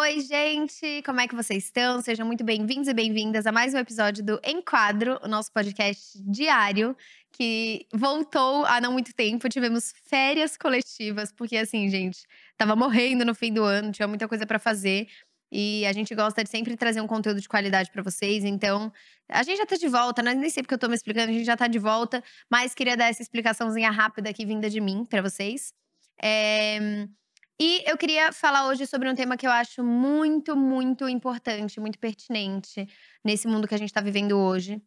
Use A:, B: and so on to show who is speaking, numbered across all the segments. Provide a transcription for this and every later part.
A: Oi, gente! Como é que vocês estão? Sejam muito bem-vindos e bem-vindas a mais um episódio do Enquadro, o nosso podcast diário, que voltou há não muito tempo. Tivemos férias coletivas, porque assim, gente, tava morrendo no fim do ano, tinha muita coisa pra fazer. E a gente gosta de sempre trazer um conteúdo de qualidade pra vocês. Então, a gente já tá de volta, né? Nem sei porque eu tô me explicando, a gente já tá de volta. Mas queria dar essa explicaçãozinha rápida aqui, vinda de mim, pra vocês. E eu queria falar hoje sobre um tema que eu acho muito, muito importante, muito pertinente nesse mundo que a gente tá vivendo hoje.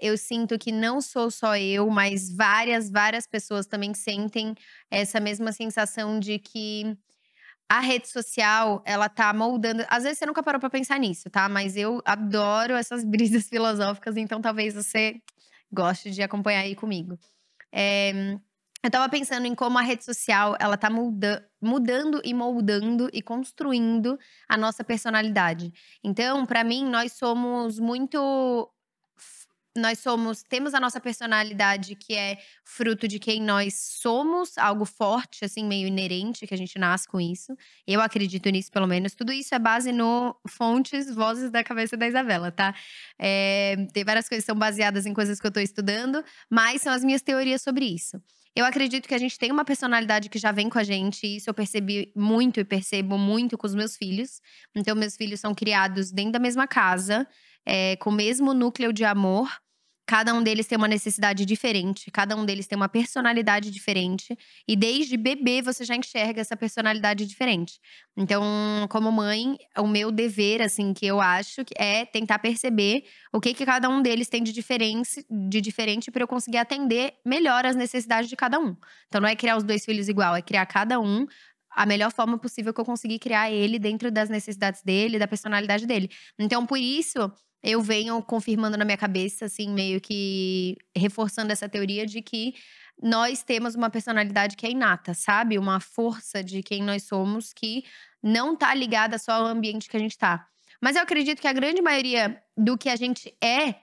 A: Eu sinto que não sou só eu, mas várias pessoas também sentem essa mesma sensação de que a rede social, ela tá moldando. Às vezes você nunca parou pra pensar nisso, tá? Mas eu adoro essas brisas filosóficas, então talvez você goste de acompanhar aí comigo. Eu estava pensando em como a rede social, ela tá mudando e moldando e construindo a nossa personalidade. Então, pra mim, nós somos muito temos a nossa personalidade que é fruto de quem nós somos, algo forte, assim, meio inerente, que a gente nasce com isso. Eu acredito nisso, pelo menos. Tudo isso é base no fontes, vozes da cabeça da Isabela, tá? Tem várias coisas que são baseadas em coisas que eu tô estudando, mas são as minhas teorias sobre isso. Eu acredito que a gente tem uma personalidade que já vem com a gente, e isso eu percebi muito e percebo muito com os meus filhos. Então, meus filhos são criados dentro da mesma casa, com o mesmo núcleo de amor. Cada um deles tem uma necessidade diferente, cada um deles tem uma personalidade diferente. E desde bebê você já enxerga essa personalidade diferente. Então, como mãe, o meu dever, assim, que eu acho, é tentar perceber o que cada um deles tem de diferente para eu conseguir atender melhor as necessidades de cada um. Então, não é criar os dois filhos igual, é criar cada um a melhor forma possível que eu conseguir criar ele dentro das necessidades dele, da personalidade dele. Então, por isso, eu venho confirmando na minha cabeça, assim, meio que reforçando essa teoria de que nós temos uma personalidade que é inata, sabe? Uma força de quem nós somos que não tá ligada só ao ambiente que a gente tá. Mas eu acredito que a grande maioria do que a gente é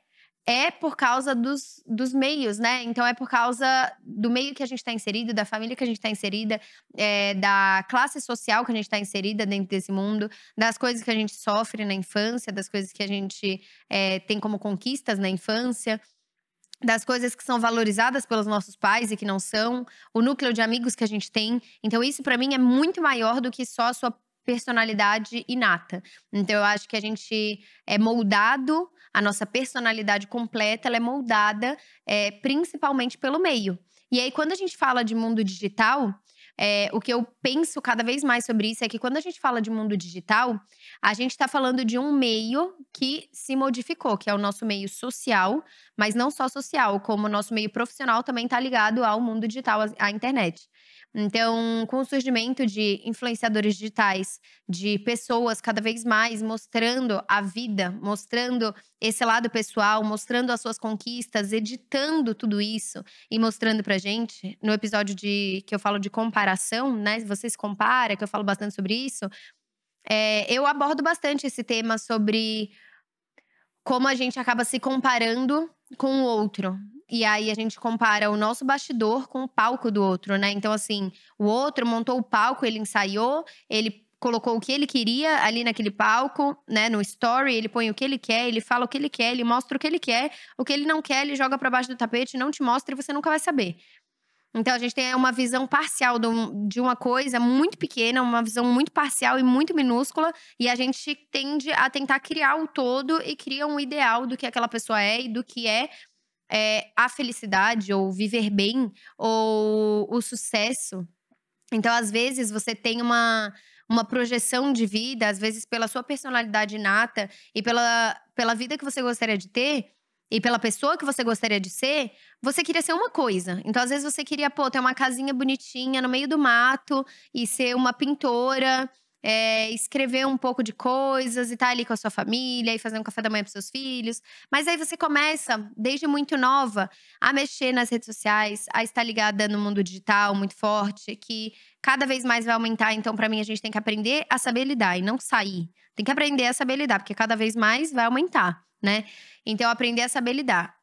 A: por causa dos meios, né? Então é por causa do meio que a gente tá inserido, da família que a gente tá inserida, da classe social que a gente tá inserida dentro desse mundo, das coisas que a gente sofre na infância, das coisas que a gente tem como conquistas na infância, das coisas que são valorizadas pelos nossos pais e que não são, o núcleo de amigos que a gente tem. Então isso pra mim é muito maior do que só a sua personalidade inata. Então eu acho que a gente é moldado, a nossa personalidade completa, ela é moldada principalmente pelo meio. E aí quando a gente fala de mundo digital, o que eu penso cada vez mais sobre isso é que quando a gente fala de mundo digital, a gente tá falando de um meio que se modificou, que é o nosso meio social, mas não só social, como o nosso meio profissional também tá ligado ao mundo digital, à internet. Então, com o surgimento de influenciadores digitais, de pessoas cada vez mais mostrando a vida, mostrando esse lado pessoal, mostrando as suas conquistas, editando tudo isso e mostrando pra gente, no episódio que eu falo de comparação, né? Você se compara, que eu falo bastante sobre isso. Eu abordo bastante esse tema sobre como a gente acaba se comparando com o outro. E aí a gente compara o nosso bastidor com o palco do outro, né? Então, assim, o outro montou o palco, ele ensaiou, ele colocou o que ele queria ali naquele palco, né? No story, ele põe o que ele quer, ele fala o que ele quer, ele mostra o que ele quer. O que ele não quer, ele joga pra baixo do tapete, não te mostra e você nunca vai saber. Então a gente tem uma visão parcial de uma coisa muito pequena, uma visão muito parcial e muito minúscula, e a gente tende a tentar criar o todo e cria um ideal do que aquela pessoa é e do que é a felicidade, ou viver bem, ou o sucesso. Então, às vezes, você tem uma projeção de vida, às vezes pela sua personalidade inata e pela vida que você gostaria de ter, e pela pessoa que você gostaria de ser, você queria ser uma coisa. Então, às vezes, você queria, pô, ter uma casinha bonitinha no meio do mato e ser uma pintora, escrever um pouco de coisas e tá ali com a sua família e fazer um café da manhã pros seus filhos. Mas aí você começa, desde muito nova, a mexer nas redes sociais, a estar ligada no mundo digital muito forte, que cada vez mais vai aumentar. Então, pra mim, a gente tem que aprender a saber lidar e não sair. Tem que aprender a saber lidar, porque cada vez mais vai aumentar, né? Então, aprender a saber lidar.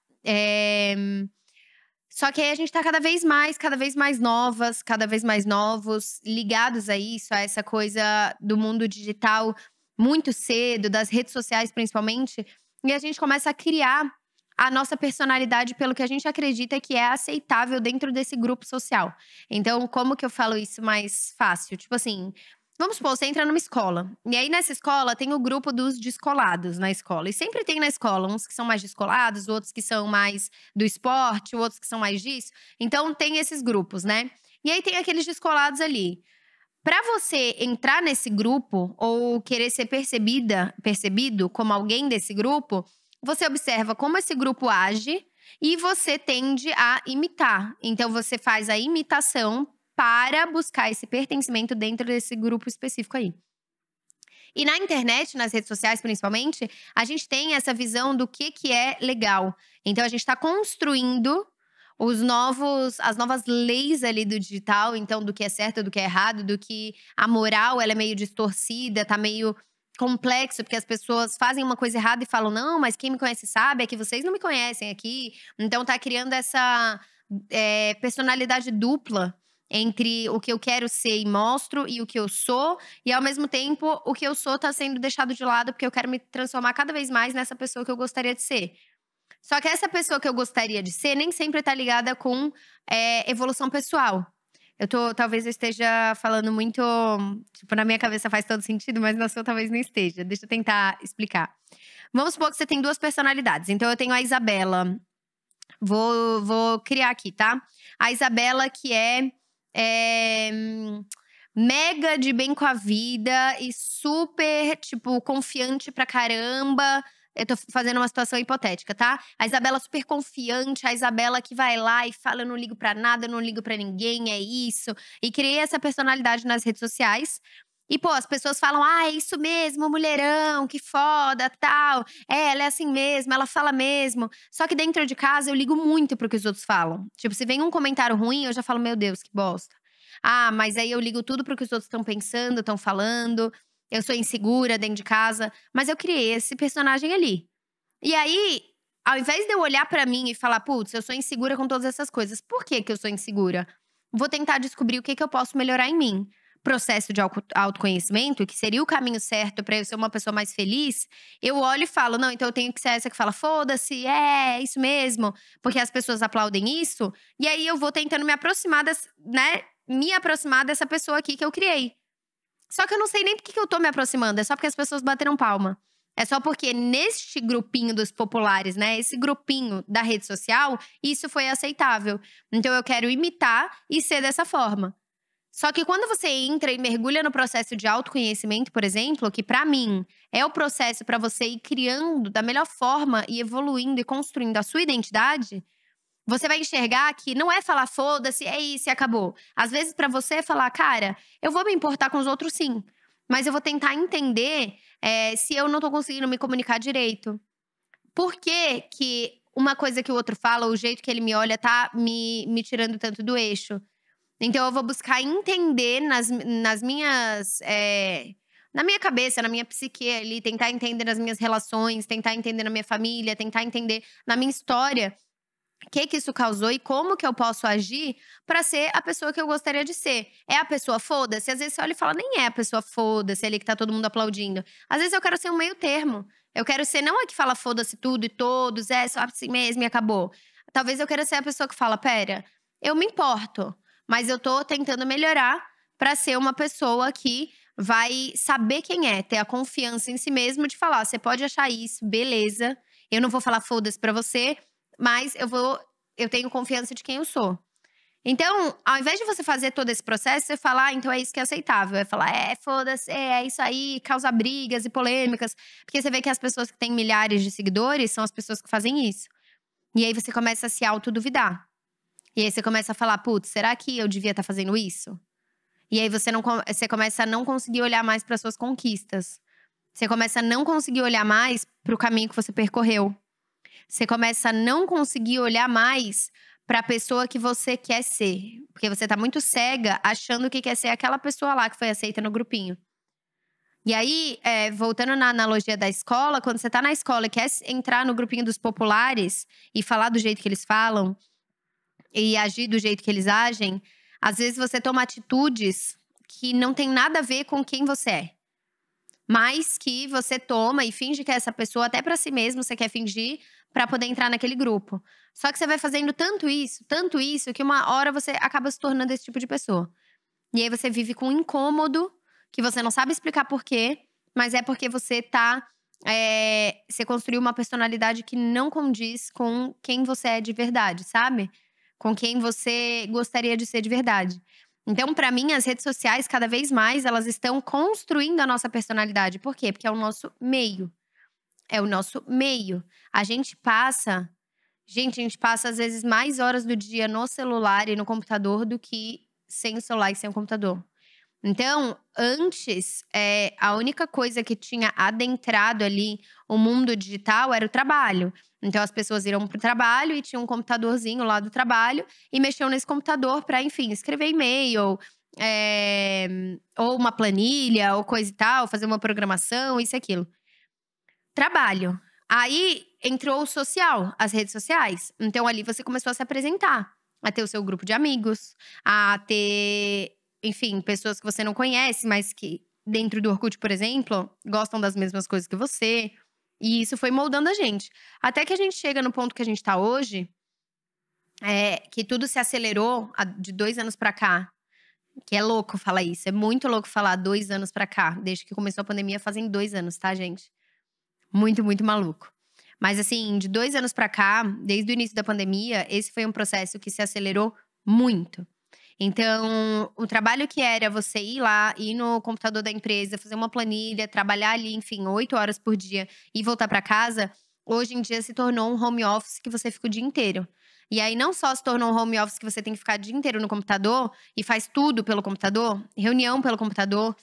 A: Só que aí a gente tá cada vez mais novas, cada vez mais novos, ligados a isso, a essa coisa do mundo digital muito cedo, das redes sociais principalmente, e a gente começa a criar a nossa personalidade pelo que a gente acredita que é aceitável dentro desse grupo social. Então, como que eu falo isso mais fácil? Tipo assim, vamos supor, você entra numa escola. E aí, nessa escola, tem o grupo dos descolados na escola. E sempre tem na escola uns que são mais descolados, outros que são mais do esporte, outros que são mais disso. Então, tem esses grupos, né? E aí, tem aqueles descolados ali. Pra você entrar nesse grupo ou querer ser percebido como alguém desse grupo, você observa como esse grupo age e você tende a imitar. Então você faz a imitação para buscar esse pertencimento dentro desse grupo específico aí. E na internet, nas redes sociais principalmente, a gente tem essa visão do que é legal. Então a gente está construindo as novas leis ali do digital, então do que é certo, do que é errado, do que a moral ela é meio distorcida, tá meio complexo, porque as pessoas fazem uma coisa errada e falam: "Não, mas quem me conhece sabe, é que vocês não me conhecem aqui". Então tá criando essa, personalidade dupla entre o que eu quero ser e mostro e o que eu sou, e ao mesmo tempo o que eu sou tá sendo deixado de lado, porque eu quero me transformar cada vez mais nessa pessoa que eu gostaria de ser. Só que essa pessoa que eu gostaria de ser nem sempre tá ligada com, evolução pessoal. Talvez eu esteja falando muito tipo, na minha cabeça faz todo sentido, mas na sua talvez não esteja. Deixa eu tentar explicar. Vamos supor que você tem 2 personalidades, então eu tenho a Isabela, vou criar aqui, tá. A Isabela que é mega de bem com a vida e super, tipo, confiante pra caramba. Eu tô fazendo uma situação hipotética, tá? A Isabela super confiante, a Isabela que vai lá e fala: "Eu não ligo pra nada, eu não ligo pra ninguém, é isso". E criei essa personalidade nas redes sociais. E, pô, as pessoas falam: "Ah, é isso mesmo, mulherão, que foda, tal. É, ela é assim mesmo, ela fala mesmo". Só que dentro de casa eu ligo muito para o que os outros falam. Tipo, se vem um comentário ruim, eu já falo: "Meu Deus, que bosta". Ah, mas aí eu ligo tudo para o que os outros estão pensando, estão falando. Eu sou insegura dentro de casa, mas eu criei esse personagem ali. E aí, ao invés de eu olhar pra mim e falar: "Putz, eu sou insegura com todas essas coisas. Por que que eu sou insegura?". Vou tentar descobrir o que que eu posso melhorar em mim. Processo de autoconhecimento, que seria o caminho certo pra eu ser uma pessoa mais feliz, eu olho e falo: "Não, então eu tenho que ser essa que fala: 'Foda-se, é isso mesmo'", porque as pessoas aplaudem isso, e aí eu vou tentando me aproximar dessa pessoa aqui que eu criei. Só que eu não sei nem por que que eu tô me aproximando, é só porque as pessoas bateram palma. É só porque neste grupinho dos populares, né, esse grupinho da rede social, isso foi aceitável. Então eu quero imitar e ser dessa forma. Só que quando você entra e mergulha no processo de autoconhecimento, por exemplo, que pra mim é o processo pra você ir criando da melhor forma e evoluindo e construindo a sua identidade, você vai enxergar que não é falar: "Foda-se, é isso e acabou". Às vezes pra você é falar: "Cara, eu vou me importar com os outros sim, mas eu vou tentar entender, se eu não tô conseguindo me comunicar direito. Por que que uma coisa que o outro fala, ou o jeito que ele me olha tá me tirando tanto do eixo?". Então eu vou buscar entender nas minhas, na minha cabeça, na minha psique ali, tentar entender nas minhas relações, tentar entender na minha família, tentar entender na minha história, o que isso causou e como que eu posso agir pra ser a pessoa que eu gostaria de ser. É a pessoa foda-se? Às vezes você olha e fala: "Nem é a pessoa foda-se ali que tá todo mundo aplaudindo". Às vezes eu quero ser um meio termo. Eu quero ser não a que fala foda-se tudo e todos, é só assim mesmo e acabou. Talvez eu queira ser a pessoa que fala: "Espera, eu me importo, mas eu tô tentando melhorar pra ser uma pessoa que vai saber quem é, ter a confiança em si mesmo de falar: "Você pode achar isso, beleza, eu não vou falar foda-se pra você, mas eu tenho confiança de quem eu sou". Então, ao invés de você fazer todo esse processo, você fala: "Ah, então é isso que é aceitável". É falar: "É, foda-se, é isso aí", causa brigas e polêmicas. Porque você vê que as pessoas que têm milhares de seguidores são as pessoas que fazem isso. E aí você começa a se autoduvidar. E aí você começa a falar: "Putz, será que eu devia estar fazendo isso?". E aí você começa a não conseguir olhar mais para suas conquistas. Você começa a não conseguir olhar mais para o caminho que você percorreu. Você começa a não conseguir olhar mais para a pessoa que você quer ser, porque você tá muito cega achando que quer ser aquela pessoa lá que foi aceita no grupinho. E aí, voltando na analogia da escola, quando você tá na escola e quer entrar no grupinho dos populares e falar do jeito que eles falam, e agir do jeito que eles agem, às vezes você toma atitudes que não tem nada a ver com quem você é. Mas que você toma e finge que é essa pessoa, até pra si mesmo você quer fingir pra poder entrar naquele grupo. Só que você vai fazendo tanto isso, que uma hora você acaba se tornando esse tipo de pessoa. E aí você vive com um incômodo, que você não sabe explicar por quê, mas é porque você você construiu uma personalidade que não condiz com quem você é de verdade, sabe? Com quem você gostaria de ser de verdade. Então, pra mim, as redes sociais, cada vez mais, elas estão construindo a nossa personalidade. Por quê? Porque é o nosso meio. É o nosso meio. Gente, a gente passa às vezes mais horas do dia no celular e no computador do que sem o celular e sem o computador. Então, antes, a única coisa que tinha adentrado ali o mundo digital era o trabalho. Então, as pessoas iam para o trabalho e tinham um computadorzinho lá do trabalho e mexiam nesse computador para, enfim, escrever e-mail, ou uma planilha, ou coisa e tal, fazer uma programação, isso e aquilo. Trabalho. Aí entrou o social, as redes sociais. Então, ali você começou a se apresentar, a ter o seu grupo de amigos, a ter, enfim, pessoas que você não conhece, mas que dentro do Orkut, por exemplo, gostam das mesmas coisas que você. E isso foi moldando a gente. Até que a gente chega no ponto que a gente tá hoje, que tudo se acelerou de 2 anos pra cá. Que é louco falar isso, é muito louco falar 2 anos pra cá. Desde que começou a pandemia fazem 2 anos, tá, gente? Muito, muito maluco. Mas assim, de 2 anos pra cá, desde o início da pandemia, esse foi um processo que se acelerou muito. Então, o trabalho que era você ir lá, ir no computador da empresa, fazer uma planilha, trabalhar ali, enfim, 8 horas por dia e voltar pra casa, hoje em dia se tornou um home office que você fica o dia inteiro. E aí não só se tornou um home office que você tem que ficar o dia inteiro no computador e faz tudo pelo computador, reunião pelo computador,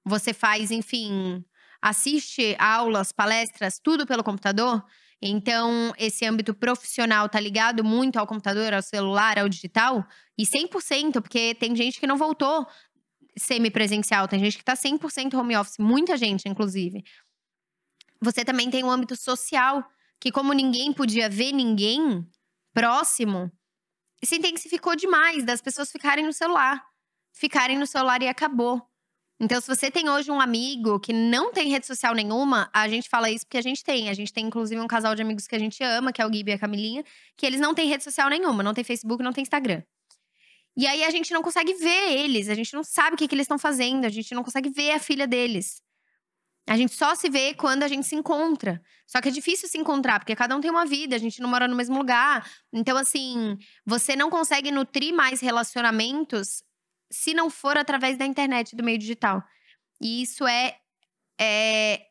A: você faz, enfim, assiste aulas, palestras, tudo pelo computador. Então, esse âmbito profissional tá ligado muito ao computador, ao celular, ao digital. E 100%, porque tem gente que não voltou semipresencial, tem gente que tá 100% home office, muita gente, inclusive. Você também tem um âmbito social, que como ninguém podia ver ninguém próximo, se intensificou demais das pessoas ficarem no celular. Ficarem no celular e acabou. Então, se você tem hoje um amigo que não tem rede social nenhuma, a gente fala isso porque a gente tem. A gente tem, inclusive, um casal de amigos que a gente ama, que é o Gibi e a Camilinha, que eles não têm rede social nenhuma, não tem Facebook, não tem Instagram. E aí, a gente não consegue ver eles, a gente não sabe o que eles estão fazendo, a gente não consegue ver a filha deles. A gente só se vê quando a gente se encontra. Só que é difícil se encontrar, porque cada um tem uma vida, a gente não mora no mesmo lugar. Então, assim, você não consegue nutrir mais relacionamentos se não for através da internet, do meio digital. E isso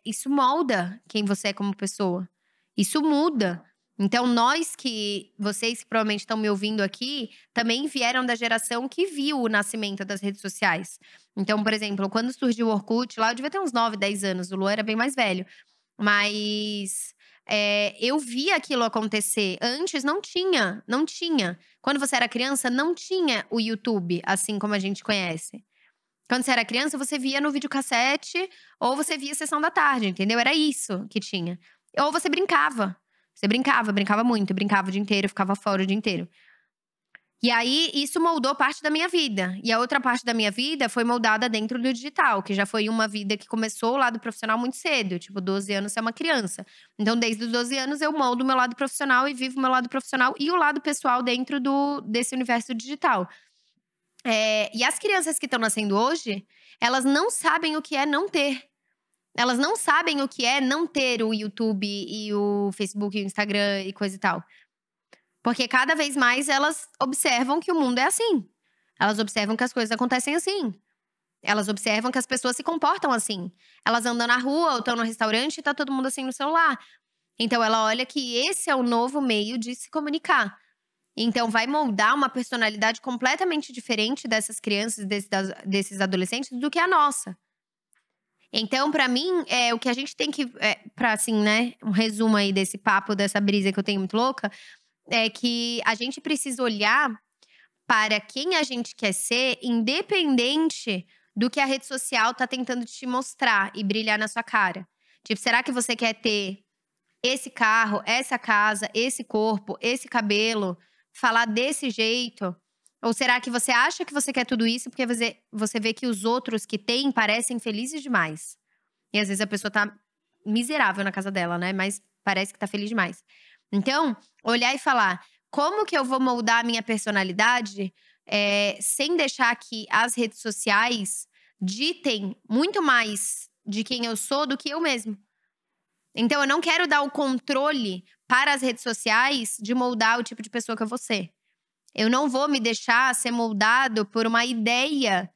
A: isso molda quem você é como pessoa. Isso muda. Então, vocês que provavelmente estão me ouvindo aqui, também vieram da geração que viu o nascimento das redes sociais. Então, por exemplo, quando surgiu o Orkut, lá eu devia ter uns 9, 10 anos, o Luan era bem mais velho. Mas eu vi aquilo acontecer. Antes não tinha, não tinha. Quando você era criança, não tinha o YouTube, assim como a gente conhece. Quando você era criança, você via no videocassete ou você via Sessão da Tarde, entendeu? Era isso que tinha. Ou você brincava. Você brincava muito, brincava o dia inteiro, ficava fora o dia inteiro. E aí, isso moldou parte da minha vida. E a outra parte da minha vida foi moldada dentro do digital, que já foi uma vida que começou o lado profissional muito cedo. Tipo, 12 anos você é uma criança. Então, desde os 12 anos, eu moldo o meu lado profissional e vivo o meu lado profissional e o lado pessoal dentro desse universo digital. E as crianças que estão nascendo hoje, elas não sabem o que é não ter. Elas não sabem o que é não ter o YouTube e o Facebook e o Instagram e coisa e tal. Porque cada vez mais elas observam que o mundo é assim. Elas observam que as coisas acontecem assim. Elas observam que as pessoas se comportam assim. Elas andam na rua ou estão no restaurante e tá todo mundo assim no celular. Então ela olha que esse é o novo meio de se comunicar. Então vai moldar uma personalidade completamente diferente dessas crianças, desses adolescentes, do que a nossa. Então, pra mim, o que a gente tem que… pra assim, né, um resumo aí desse papo, dessa brisa que eu tenho muito louca… é que a gente precisa olhar para quem a gente quer ser, independente do que a rede social tá tentando te mostrar e brilhar na sua cara. Tipo, será que você quer ter esse carro, essa casa, esse corpo, esse cabelo, falar desse jeito? Ou será que você acha que você quer tudo isso porque você vê que os outros que têm parecem felizes demais? E às vezes a pessoa tá miserável na casa dela, né? Mas parece que tá feliz demais. Então, olhar e falar: como que eu vou moldar a minha personalidade sem deixar que as redes sociais ditem muito mais de quem eu sou do que eu mesmo? Então, eu não quero dar o controle para as redes sociais de moldar o tipo de pessoa que eu vou ser. Eu não vou me deixar ser moldado por uma ideia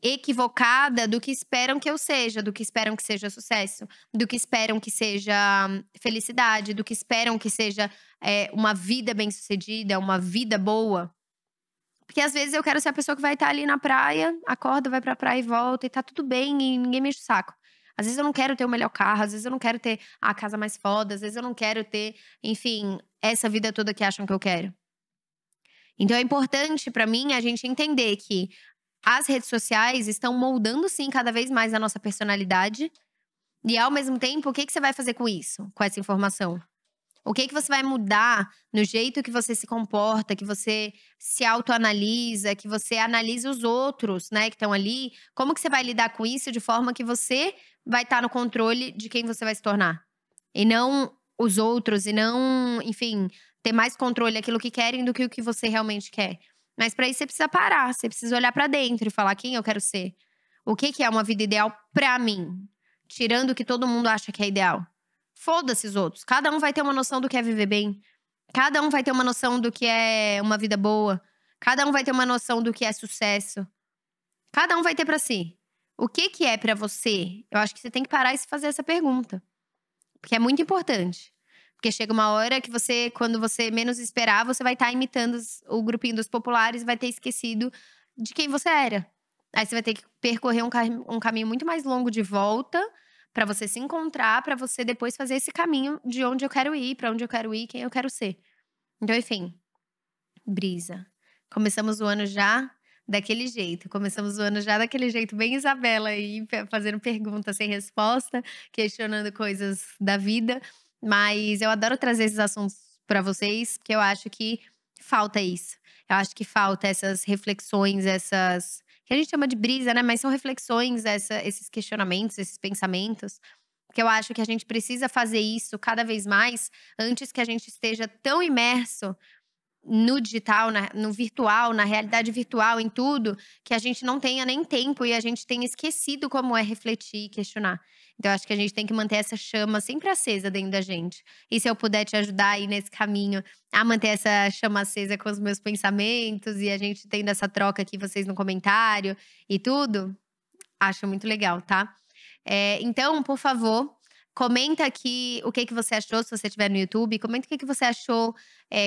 A: equivocada do que esperam que eu seja, do que esperam que seja sucesso, do que esperam que seja felicidade, do que esperam que seja uma vida bem-sucedida, uma vida boa. Porque às vezes eu quero ser a pessoa que vai estar ali na praia, acorda, vai pra praia e volta, e tá tudo bem, e ninguém me enche o saco. Às vezes eu não quero ter o melhor carro, às vezes eu não quero ter a casa mais foda, às vezes eu não quero ter, enfim, essa vida toda que acham que eu quero. Então é importante pra mim a gente entender que as redes sociais estão moldando sim cada vez mais a nossa personalidade. E ao mesmo tempo, o que você vai fazer com isso? Com essa informação? O que você vai mudar no jeito que você se comporta, que você se autoanalisa, que você analisa os outros, né, que estão ali? Como que você vai lidar com isso de forma que você vai estar no controle de quem você vai se tornar? E não os outros, e não, enfim, ter mais controle daquilo que querem do que o que você realmente quer. Mas pra isso você precisa parar, você precisa olhar pra dentro e falar quem eu quero ser. O que é uma vida ideal pra mim? Tirando o que todo mundo acha que é ideal. Foda-se os outros. Cada um vai ter uma noção do que é viver bem. Cada um vai ter uma noção do que é uma vida boa. Cada um vai ter uma noção do que é sucesso. Cada um vai ter pra si. O que é pra você? Eu acho que você tem que parar e se fazer essa pergunta. Porque é muito importante. Porque chega uma hora que você, quando você menos esperar, você vai estar imitando o grupinho dos populares e vai ter esquecido de quem você era. Aí você vai ter que percorrer um caminho muito mais longo de volta pra você se encontrar, pra você depois fazer esse caminho de onde eu quero ir, pra onde eu quero ir, quem eu quero ser. Então, enfim, brisa. Começamos o ano já daquele jeito. Começamos o ano já daquele jeito bem Isabela aí, fazendo perguntas sem resposta, questionando coisas da vida. Mas eu adoro trazer esses assuntos pra vocês, porque eu acho que falta isso. Eu acho que falta essas reflexões, essas que a gente chama de brisa, né, mas são reflexões, esses questionamentos, esses pensamentos, que eu acho que a gente precisa fazer isso cada vez mais antes que a gente esteja tão imerso no digital, no virtual, na realidade virtual, em tudo, que a gente não tenha nem tempo e a gente tenha esquecido como é refletir e questionar. Então, eu acho que a gente tem que manter essa chama sempre acesa dentro da gente. E se eu puder te ajudar aí nesse caminho a manter essa chama acesa com os meus pensamentos e a gente tendo essa troca aqui, vocês no comentário e tudo, acho muito legal, tá? Então, por favor, comenta aqui o que você achou, se você estiver no YouTube. Comenta o que você achou.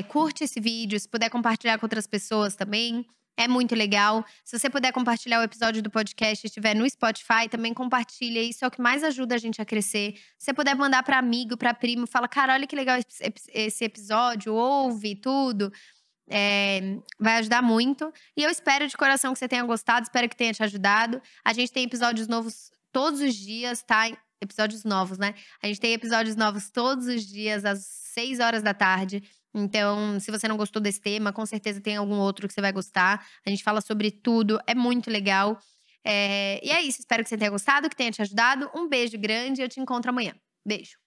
A: Curte esse vídeo, se puder compartilhar com outras pessoas também. É muito legal. Se você puder compartilhar o episódio do podcast e estiver no Spotify, também compartilha. Isso é o que mais ajuda a gente a crescer. Se você puder mandar para amigo, para primo, fala: cara, olha que legal esse episódio, ouve tudo. Vai ajudar muito. E eu espero de coração que você tenha gostado, espero que tenha te ajudado. A gente tem episódios novos todos os dias, tá? Episódios novos, né? A gente tem episódios novos todos os dias, às 6 horas da tarde. Então, se você não gostou desse tema, com certeza tem algum outro que você vai gostar. A gente fala sobre tudo, é muito legal. E é isso, espero que você tenha gostado, que tenha te ajudado. Um beijo grande e eu te encontro amanhã. Beijo.